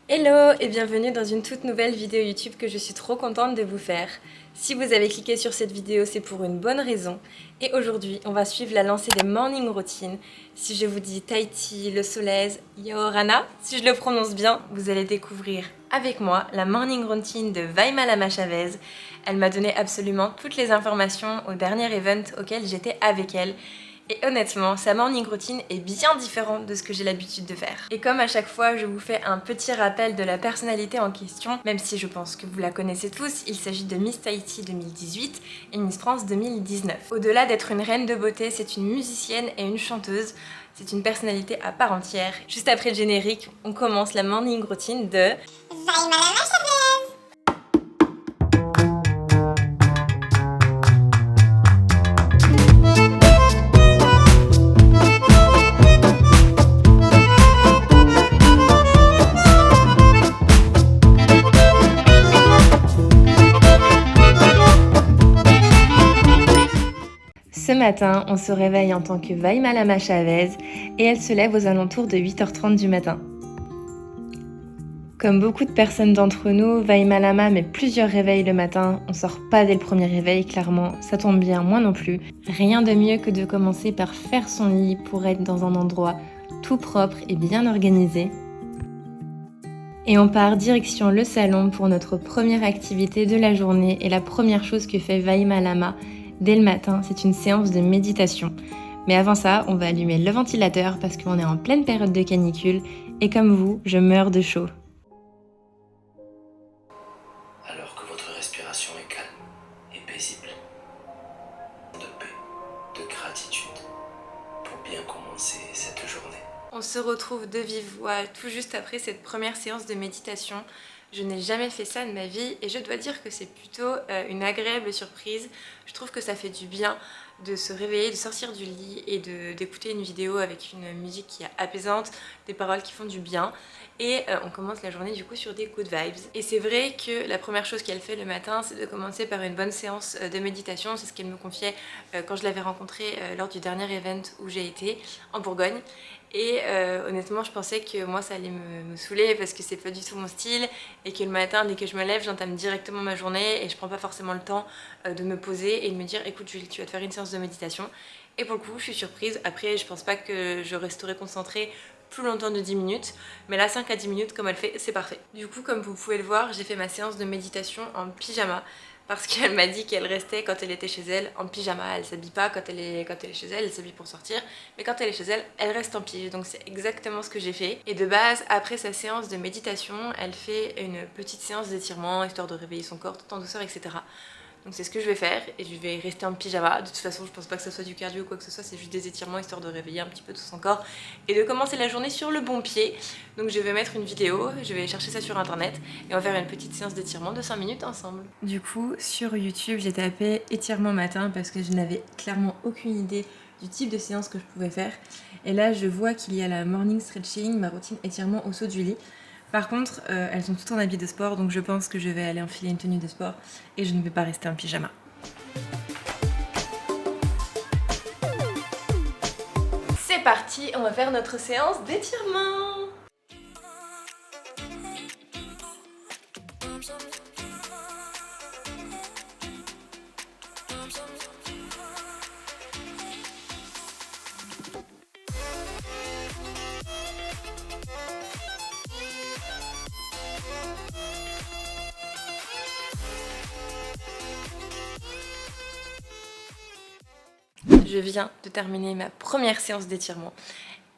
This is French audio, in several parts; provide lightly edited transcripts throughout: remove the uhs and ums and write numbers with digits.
Hello et bienvenue dans une toute nouvelle vidéo YouTube que je suis trop contente de vous faire. Si vous avez cliqué sur cette vidéo, c'est pour une bonne raison. Et aujourd'hui, on va suivre la lancée des morning routines. Si je vous dis Tahiti, Le Solèze, Yaorana, si je le prononce bien, vous allez découvrir avec moi la morning routine de Vaima Lama Chavez. Elle m'a donné absolument toutes les informations au dernier event auquel j'étais avec elle. Et honnêtement, sa morning routine est bien différente de ce que j'ai l'habitude de faire. Et comme à chaque fois, je vous fais un petit rappel de la personnalité en question, même si je pense que vous la connaissez tous, il s'agit de Miss Tahiti 2018 et Miss France 2019. Au-delà d'être une reine de beauté, c'est une musicienne et une chanteuse. C'est une personnalité à part entière. Juste après le générique, on commence la morning routine de Vaima Lama Chavez. Ce matin, on se réveille en tant que Vaima Lama Chavez et elle se lève aux alentours de 8h30 du matin. Comme beaucoup de personnes d'entre nous, Vaima Lama met plusieurs réveils le matin. On sort pas dès le premier réveil, clairement, ça tombe bien, moi non plus. Rien de mieux que de commencer par faire son lit pour être dans un endroit tout propre et bien organisé. Et on part direction le salon pour notre première activité de la journée et la première chose que fait Vaima Lama dès le matin, c'est une séance de méditation. Mais avant ça, on va allumer le ventilateur parce qu'on est en pleine période de canicule et comme vous, je meurs de chaud. Alors que votre respiration est calme et paisible, de paix, de gratitude pour bien commencer cette journée. On se retrouve de vive voix tout juste après cette première séance de méditation. Je n'ai jamais fait ça de ma vie et je dois dire que c'est plutôt une agréable surprise. Je trouve que ça fait du bien de se réveiller, de sortir du lit et d'écouter une vidéo avec une musique qui est apaisante, des paroles qui font du bien. Et on commence la journée du coup sur des good vibes. Et c'est vrai que la première chose qu'elle fait le matin, c'est de commencer par une bonne séance de méditation. C'est ce qu'elle me confiait quand je l'avais rencontrée lors du dernier event où j'ai été en Bourgogne. Et honnêtement, je pensais que moi ça allait me saouler parce que c'est pas du tout mon style et que le matin, dès que je me lève, j'entame directement ma journée et je prends pas forcément le temps de me poser et de me dire écoute Julie, tu vas te faire une séance de méditation. Et pour le coup, je suis surprise. Après, je pense pas que je resterai concentrée plus longtemps de 10 minutes, mais là 5 à 10 minutes comme elle fait, c'est parfait. Du coup, comme vous pouvez le voir, j'ai fait ma séance de méditation en pyjama parce qu'elle m'a dit qu'elle restait quand elle était chez elle en pyjama. Elle s'habille pas quand elle est chez elle s'habille pour sortir, mais quand elle est chez elle, elle reste en pyjama. Donc c'est exactement ce que j'ai fait. Et de base, après sa séance de méditation, elle fait une petite séance d'étirement, histoire de réveiller son corps tout en douceur, etc. Donc c'est ce que je vais faire et je vais rester en pyjama. De toute façon, je pense pas que ce soit du cardio ou quoi que ce soit, c'est juste des étirements histoire de réveiller un petit peu tout son corps et de commencer la journée sur le bon pied. Donc je vais mettre une vidéo, je vais chercher ça sur internet et on va faire une petite séance d'étirement de 5 minutes ensemble. Du coup, sur YouTube, j'ai tapé étirement matin parce que je n'avais clairement aucune idée du type de séance que je pouvais faire. Et là, je vois qu'il y a la morning stretching, ma routine étirement au saut du lit. Par contre, elles sont toutes en habit de sport, donc je pense que je vais aller enfiler une tenue de sport et je ne vais pas rester en pyjama. C'est parti, on va faire notre séance d'étirement. Je viens de terminer ma première séance d'étirement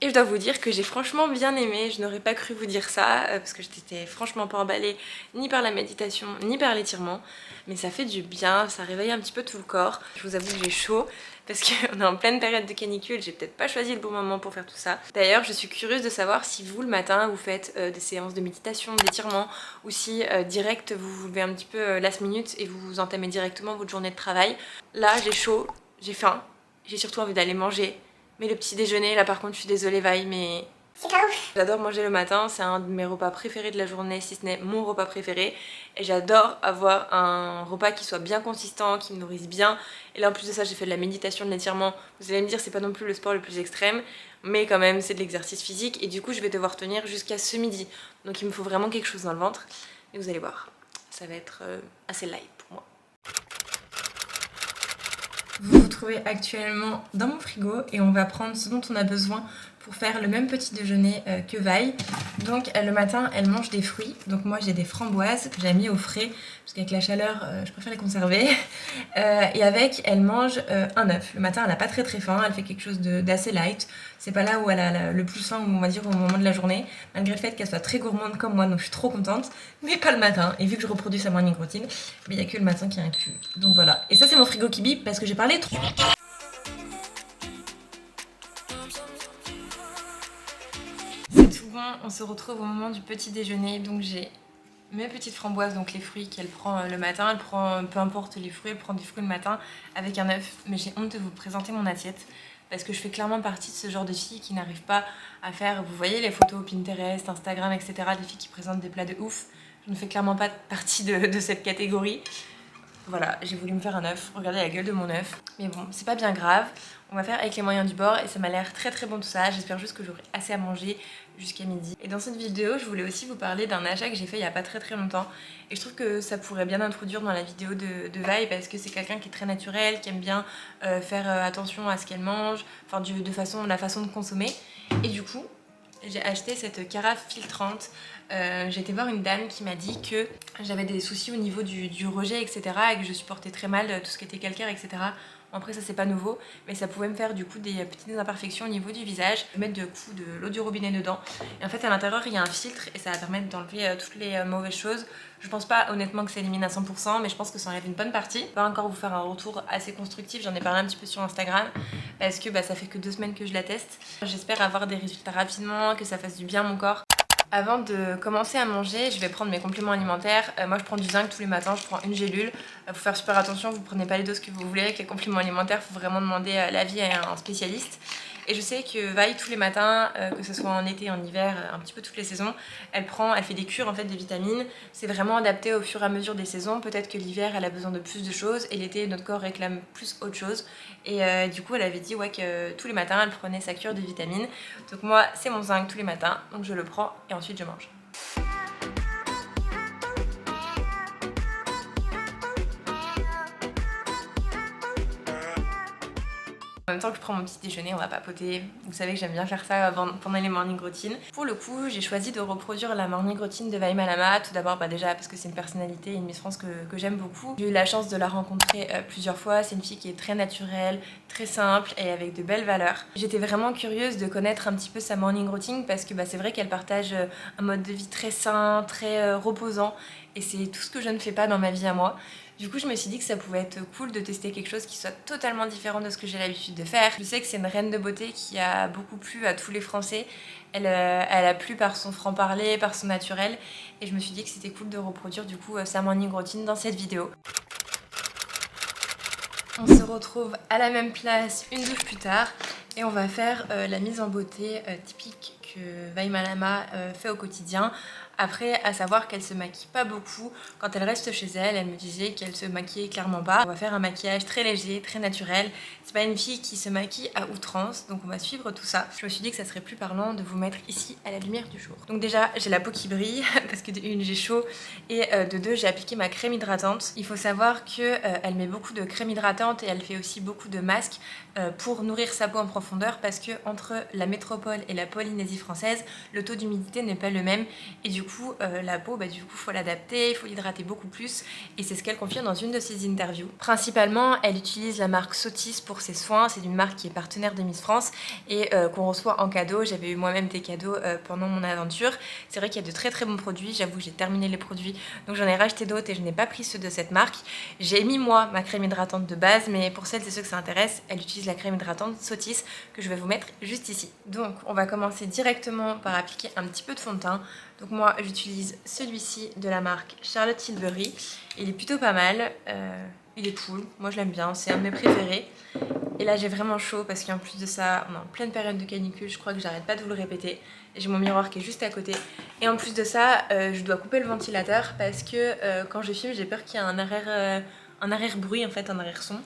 et je dois vous dire que j'ai franchement bien aimé. Je n'aurais pas cru vous dire ça parce que je n'étais franchement pas emballée ni par la méditation ni par l'étirement, mais ça fait du bien, ça réveille un petit peu tout le corps. Je vous avoue que j'ai chaud parce qu'on est en pleine période de canicule, j'ai peut-être pas choisi le bon moment pour faire tout ça. D'ailleurs, je suis curieuse de savoir si vous le matin vous faites des séances de méditation, d'étirement, ou si direct vous vous levez un petit peu last minute et vous entamez directement votre journée de travail. Là j'ai chaud, j'ai faim. J'ai surtout envie d'aller manger. Mais le petit déjeuner, là par contre, je suis désolée Vaille, mais C'est pas ouf. J'adore manger le matin, c'est un de mes repas préférés de la journée, si ce n'est mon repas préféré. Et j'adore avoir un repas qui soit bien consistant, qui me nourrisse bien. Et là en plus de ça j'ai fait de la méditation, de l'étirement. Vous allez me dire c'est pas non plus le sport le plus extrême, mais quand même c'est de l'exercice physique. Et du coup je vais devoir tenir jusqu'à ce midi. Donc il me faut vraiment quelque chose dans le ventre. Et vous allez voir, ça va être assez light pour moi. Vous vous trouvez actuellement dans mon frigo et on va prendre ce dont on a besoin pour faire le même petit déjeuner que Vi. Donc le matin elle mange des fruits, donc moi j'ai des framboises que j'ai mis au frais parce qu'avec la chaleur je préfère les conserver. Et avec elle mange un œuf. Le matin elle n'a pas très faim, elle fait quelque chose d'assez light. C'est pas là où elle a le plus faim, on va dire au moment de la journée, malgré le fait qu'elle soit très gourmande comme moi, donc je suis trop contente, mais pas le matin. Et vu que je reproduis sa morning routine, il n'y a que le matin qui est inclus. Donc voilà. Et ça c'est mon frigo qui bip parce que j'ai parlé trop. C'est tout bon, on se retrouve au moment du petit déjeuner. Donc j'ai mes petites framboises, donc les fruits qu'elle prend le matin. Elle prend peu importe les fruits, elle prend des fruits le matin avec un œuf. Mais j'ai honte de vous présenter mon assiette parce que je fais clairement partie de ce genre de filles qui n'arrivent pas à faire, vous voyez les photos Pinterest, Instagram, etc. Des filles qui présentent des plats de ouf. Je ne fais clairement pas partie de cette catégorie. Voilà, j'ai voulu me faire un œuf, regardez la gueule de mon œuf. Mais bon, c'est pas bien grave, on va faire avec les moyens du bord et ça m'a l'air très bon tout ça. J'espère juste que j'aurai assez à manger jusqu'à midi. Et dans cette vidéo, je voulais aussi vous parler d'un achat que j'ai fait il y a pas très longtemps. Et je trouve que ça pourrait bien introduire dans la vidéo de Vi parce que c'est quelqu'un qui est très naturel, qui aime bien faire attention à ce qu'elle mange, enfin la façon de consommer. Et du coup, j'ai acheté cette carafe filtrante. J'ai été voir une dame qui m'a dit que j'avais des soucis au niveau du rejet, etc. et que je supportais très mal tout ce qui était calcaire, etc. Bon, après ça c'est pas nouveau, mais ça pouvait me faire du coup des petites imperfections au niveau du visage. Je vais mettre de l'eau du robinet dedans. Et en fait à l'intérieur il y a un filtre et ça va permettre d'enlever toutes les mauvaises choses. Je pense pas honnêtement que ça élimine à 100%, mais je pense que ça enlève une bonne partie. Je vais pas encore vous faire un retour assez constructif, j'en ai parlé un petit peu sur Instagram parce que ça fait que 2 semaines que je la teste. J'espère avoir des résultats rapidement, que ça fasse du bien à mon corps. Avant de commencer à manger, je vais prendre mes compléments alimentaires. Moi je prends du zinc tous les matins, je prends une gélule. Faut faire super attention, vous prenez pas les doses que vous voulez avec les compléments alimentaires, faut vraiment demander l'avis à un spécialiste. Et je sais que Vi tous les matins, que ce soit en été, en hiver, un petit peu toutes les saisons, elle fait des cures en fait de vitamines. C'est vraiment adapté au fur et à mesure des saisons. Peut-être que l'hiver elle a besoin de plus de choses et l'été notre corps réclame plus autre chose. Et du coup elle avait dit que tous les matins elle prenait sa cure de vitamines. Donc moi c'est mon zinc tous les matins, donc je le prends et ensuite je mange. En même temps que je prends mon petit déjeuner, on va papoter. Vous savez que j'aime bien faire ça pendant les morning routines. Pour le coup, j'ai choisi de reproduire la morning routine de Vi Malama. Tout d'abord déjà parce que c'est une personnalité, une Miss France que j'aime beaucoup. J'ai eu la chance de la rencontrer plusieurs fois. C'est une fille qui est très naturelle, très simple et avec de belles valeurs. J'étais vraiment curieuse de connaître un petit peu sa morning routine parce que c'est vrai qu'elle partage un mode de vie très sain, très reposant. Et c'est tout ce que je ne fais pas dans ma vie à moi. Du coup, je me suis dit que ça pouvait être cool de tester quelque chose qui soit totalement différent de ce que j'ai l'habitude de faire. Je sais que c'est une reine de beauté qui a beaucoup plu à tous les Français. Elle a plu par son franc-parler, par son naturel. Et je me suis dit que c'était cool de reproduire du coup sa morning routine dans cette vidéo. On se retrouve à la même place une douche plus tard. Et on va faire la mise en beauté typique que Vi Malama fait au quotidien. Après, à savoir qu'elle se maquille pas beaucoup. Quand elle reste chez elle, elle me disait qu'elle se maquillait clairement pas. On va faire un maquillage très léger, très naturel. C'est pas une fille qui se maquille à outrance, donc on va suivre tout ça. Je me suis dit que ça serait plus parlant de vous mettre ici à la lumière du jour. Donc déjà, j'ai la peau qui brille parce que de une, j'ai chaud et de deux, j'ai appliqué ma crème hydratante. Il faut savoir que elle met beaucoup de crème hydratante et elle fait aussi beaucoup de masques pour nourrir sa peau en profondeur parce que entre la métropole et la Polynésie française, le taux d'humidité n'est pas le même et du coup la peau faut l'adapter, il faut l'hydrater beaucoup plus et c'est ce qu'elle confirme dans une de ses interviews. Principalement elle utilise la marque Sotis pour ses soins, c'est une marque qui est partenaire de Miss France et qu'on reçoit en cadeau. J'avais eu moi-même des cadeaux pendant mon aventure. C'est vrai qu'il y a de très bons produits, j'avoue que j'ai terminé les produits donc j'en ai racheté d'autres et je n'ai pas pris ceux de cette marque. J'ai mis moi ma crème hydratante de base mais pour celles et ceux que ça intéresse, elle utilise la crème hydratante Sotis que je vais vous mettre juste ici. Donc on va commencer directement par appliquer un petit peu de fond de teint. Donc moi j'utilise celui-ci de la marque Charlotte Tilbury. Il est plutôt pas mal, il est cool, moi je l'aime bien, c'est un de mes préférés. Et là j'ai vraiment chaud parce qu'en plus de ça, on est en pleine période de canicule, je crois que j'arrête pas de vous le répéter. J'ai mon miroir qui est juste à côté. Et en plus de ça, je dois couper le ventilateur parce que quand je filme, j'ai peur qu'il y ait un arrière-bruit, en fait, un arrière-son.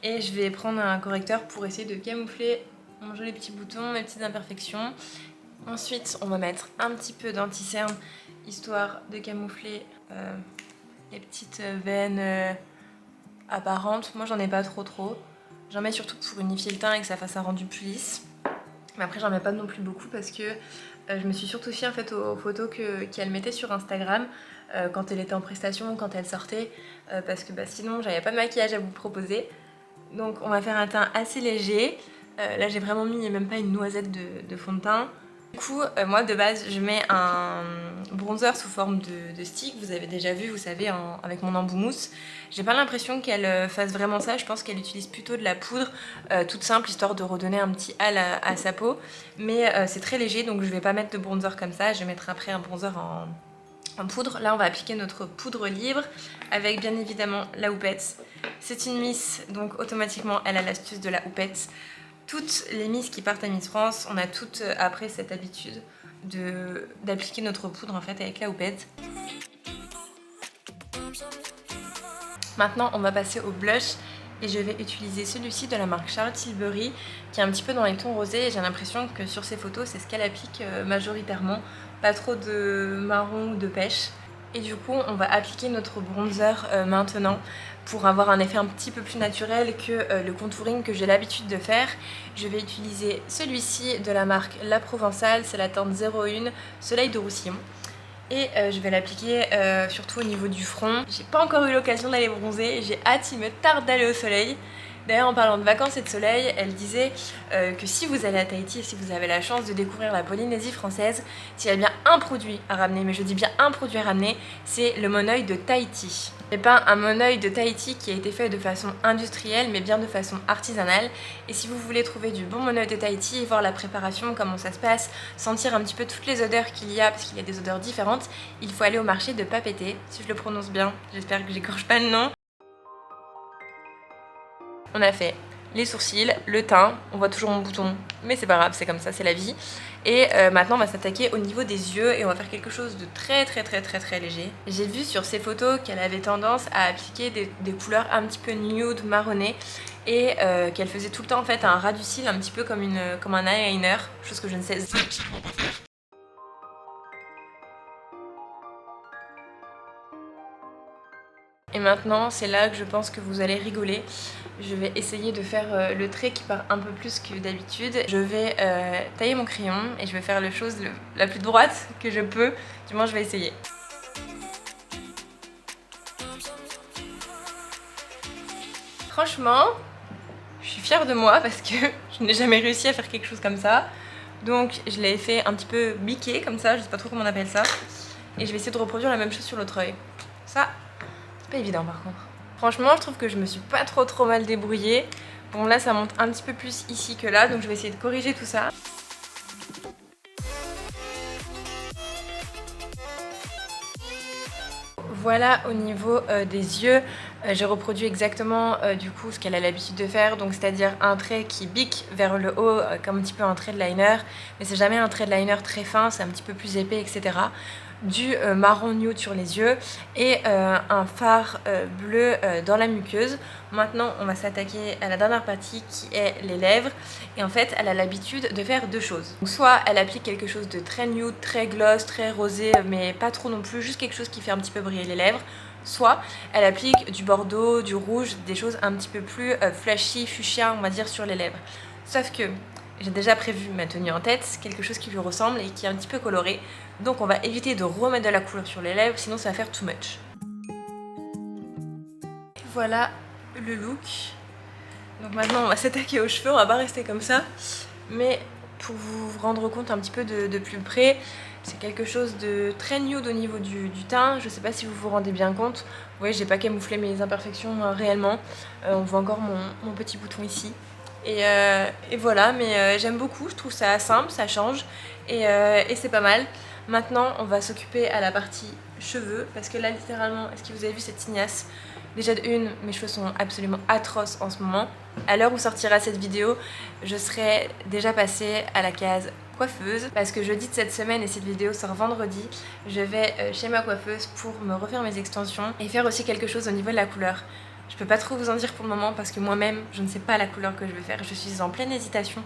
Et je vais prendre un correcteur pour essayer de camoufler mon joli petit bouton, mes petites imperfections. Ensuite, on va mettre un petit peu d'anti-cerne, histoire de camoufler les petites veines apparentes. Moi, j'en ai pas trop. J'en mets surtout pour unifier le teint et que ça fasse un rendu plus lisse. Mais après, j'en mets pas non plus beaucoup parce que je me suis surtout fiée en fait aux photos qu'elle mettait sur Instagram quand elle était en prestation, quand elle sortait, parce que sinon, j'avais pas de maquillage à vous proposer. Donc, on va faire un teint assez léger. Là, j'ai vraiment mis même pas une noisette de fond de teint. Du coup, moi de base, je mets un bronzer sous forme de stick. Vous avez déjà vu, vous savez, avec mon embout mousse. J'ai pas l'impression qu'elle fasse vraiment ça. Je pense qu'elle utilise plutôt de la poudre toute simple, histoire de redonner un petit hâle à sa peau. Mais c'est très léger, donc je vais pas mettre de bronzer comme ça. Je vais mettre après un bronzer en poudre. Là, on va appliquer notre poudre libre avec bien évidemment la houppette. C'est une Miss, donc automatiquement, elle a l'astuce de la houppette. Toutes les Miss qui partent à Miss France, on a toutes après cette habitude d'appliquer notre poudre en fait avec la houppette. Maintenant, on va passer au blush et je vais utiliser celui-ci de la marque Charlotte Tilbury qui est un petit peu dans les tons rosés et j'ai l'impression que sur ces photos, c'est ce qu'elle applique majoritairement. Pas trop de marron ou de pêche. Et du coup, on va appliquer notre bronzer maintenant pour avoir un effet un petit peu plus naturel que le contouring que j'ai l'habitude de faire. Je vais utiliser celui-ci de la marque La Provençale, c'est la teinte 01 Soleil de Roussillon. Et je vais l'appliquer surtout au niveau du front. J'ai pas encore eu l'occasion d'aller bronzer, j'ai hâte, il me tarde d'aller au soleil. D'ailleurs, en parlant de vacances et de soleil, elle disait que si vous allez à Tahiti et si vous avez la chance de découvrir la Polynésie française, s'il y a bien un produit à ramener, mais je dis bien un produit à ramener, c'est le monoeil de Tahiti. Et pas un monoeil de Tahiti qui a été fait de façon industrielle, mais bien de façon artisanale. Et si vous voulez trouver du bon monoeil de Tahiti, voir la préparation, comment ça se passe, sentir un petit peu toutes les odeurs qu'il y a, parce qu'il y a des odeurs différentes, il faut aller au marché de Papeete, si je le prononce bien, j'espère que j'écorche pas le nom. On a fait les sourcils, le teint, on voit toujours mon bouton, mais c'est pas grave, c'est comme ça, c'est la vie. Et maintenant on va s'attaquer au niveau des yeux et on va faire quelque chose de très léger. J'ai vu sur ces photos qu'elle avait tendance à appliquer des couleurs un petit peu nude, marronnées et qu'elle faisait tout le temps en fait un ras du cil, un petit peu comme un eyeliner, chose que je ne sais absolument pas faire. Et maintenant, c'est là que je pense que vous allez rigoler. Je vais essayer de faire le trait qui part un peu plus que d'habitude. Je vais tailler mon crayon et je vais faire la chose la plus droite que je peux. Du moins, je vais essayer. Franchement, je suis fière de moi parce que je n'ai jamais réussi à faire quelque chose comme ça. Donc, je l'ai fait un petit peu biqué comme ça, je sais pas trop comment on appelle ça. Et je vais essayer de reproduire la même chose sur l'autre œil. Ça, pas évident par contre. Franchement, je trouve que je me suis pas trop mal débrouillée. Bon, là ça monte un petit peu plus ici que là, donc je vais essayer de corriger tout ça. Voilà au niveau des yeux, j'ai reproduit exactement du coup ce qu'elle a l'habitude de faire, donc c'est-à-dire un trait qui bique vers le haut comme un petit peu un trait de liner, mais c'est jamais un trait de liner très fin, c'est un petit peu plus épais, etc. Du marron nude sur les yeux et un fard bleu dans la muqueuse. Maintenant on va s'attaquer à la dernière partie qui est les lèvres et en fait elle a l'habitude de faire deux choses. Donc, soit elle applique quelque chose de très nude, très gloss, très rosé mais pas trop non plus, juste quelque chose qui fait un petit peu briller les lèvres. Soit elle applique du bordeaux, du rouge, des choses un petit peu plus flashy, fuchsia on va dire sur les lèvres. Sauf que j'ai déjà prévu ma tenue en tête, quelque chose qui lui ressemble et qui est un petit peu coloré. Donc on va éviter de remettre de la couleur sur les lèvres, sinon ça va faire too much. Voilà le look. Donc maintenant on va s'attaquer aux cheveux, on va pas rester comme ça. Mais pour vous rendre compte un petit peu de plus près, c'est quelque chose de très nude au niveau du teint. Je sais pas si vous vous rendez bien compte. Vous voyez, j'ai pas camouflé mes imperfections réellement. On voit encore mon petit bouton ici. Et voilà, mais j'aime beaucoup, je trouve ça simple, ça change et c'est pas mal. Maintenant on va s'occuper à la partie cheveux parce que là littéralement, est-ce que vous avez vu cette tignasse? Déjà de une, mes cheveux sont absolument atroces en ce moment. À l'heure où sortira cette vidéo, je serai déjà passée à la case coiffeuse parce que jeudi de cette semaine, et cette vidéo sort vendredi, je vais chez ma coiffeuse pour me refaire mes extensions et faire aussi quelque chose au niveau de la couleur. Je peux pas trop vous en dire pour le moment parce que moi-même je ne sais pas la couleur que je vais faire, je suis en pleine hésitation.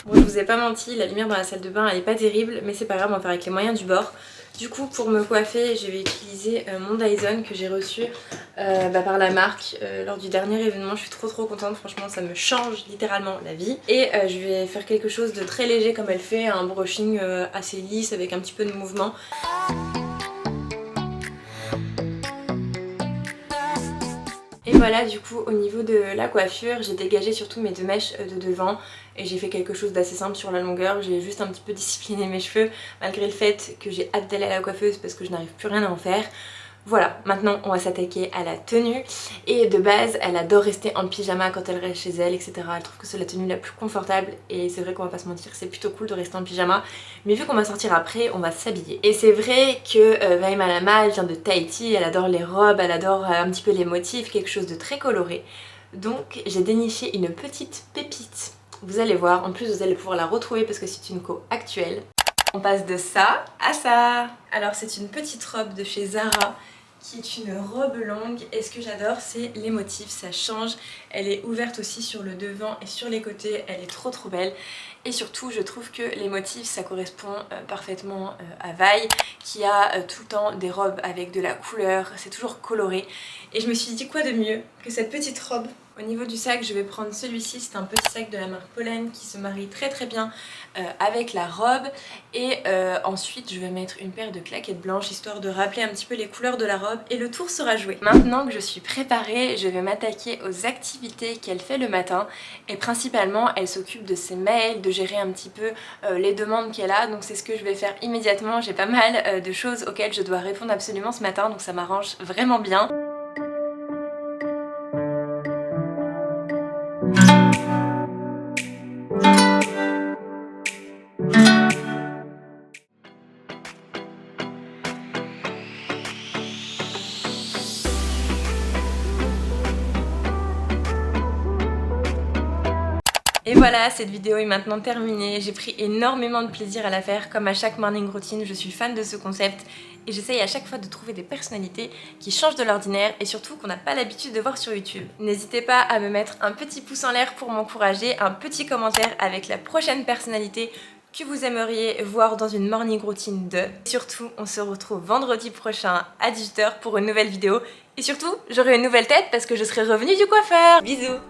Bon, je vous ai pas menti, la lumière dans la salle de bain elle est pas terrible, mais c'est pas grave, on va faire avec les moyens du bord. Du coup, pour me coiffer, je vais utiliser mon Dyson que j'ai reçu par la marque lors du dernier événement. Je suis trop contente, franchement ça me change littéralement la vie. Et je vais faire quelque chose de très léger comme elle fait, un brushing assez lisse avec un petit peu de mouvement. Et voilà, du coup au niveau de la coiffure, j'ai dégagé surtout mes deux mèches de devant et j'ai fait quelque chose d'assez simple sur la longueur. J'ai juste un petit peu discipliné mes cheveux malgré le fait que j'ai hâte d'aller à la coiffeuse parce que je n'arrive plus rien à en faire. Voilà, maintenant on va s'attaquer à la tenue. Et de base, elle adore rester en pyjama quand elle reste chez elle, etc. Elle trouve que c'est la tenue la plus confortable et c'est vrai qu'on va pas se mentir, c'est plutôt cool de rester en pyjama. Mais vu qu'on va sortir après, on va s'habiller. Et c'est vrai que Vaï Malama, elle vient de Tahiti, elle adore les robes, elle adore un petit peu les motifs, quelque chose de très coloré. Donc j'ai déniché une petite pépite. Vous allez voir, en plus vous allez pouvoir la retrouver parce que c'est une co actuelle. On passe de ça à ça. Alors c'est une petite robe de chez Zara qui est une robe longue et ce que j'adore c'est les motifs, ça change. Elle est ouverte aussi sur le devant et sur les côtés, elle est trop belle. Et surtout je trouve que les motifs ça correspond parfaitement à Vaï qui a tout le temps des robes avec de la couleur, c'est toujours coloré. Et je me suis dit quoi de mieux que cette petite robe. Au niveau du sac, je vais prendre celui-ci, c'est un petit sac de la marque Pollen qui se marie très bien avec la robe. Et ensuite, je vais mettre une paire de claquettes blanches histoire de rappeler un petit peu les couleurs de la robe et le tour sera joué. Maintenant que je suis préparée, je vais m'attaquer aux activités qu'elle fait le matin et principalement, elle s'occupe de ses mails, de gérer un petit peu les demandes qu'elle a. Donc c'est ce que je vais faire immédiatement. J'ai pas mal de choses auxquelles je dois répondre absolument ce matin, donc ça m'arrange vraiment bien. Et voilà, cette vidéo est maintenant terminée. J'ai pris énormément de plaisir à la faire. Comme à chaque morning routine, je suis fan de ce concept et j'essaye à chaque fois de trouver des personnalités qui changent de l'ordinaire et surtout qu'on n'a pas l'habitude de voir sur YouTube. N'hésitez pas à me mettre un petit pouce en l'air pour m'encourager, un petit commentaire avec la prochaine personnalité que vous aimeriez voir dans une morning routine de. Et surtout, on se retrouve vendredi prochain à 18 h pour une nouvelle vidéo. Et surtout, j'aurai une nouvelle tête parce que je serai revenue du coiffeur. Bisous!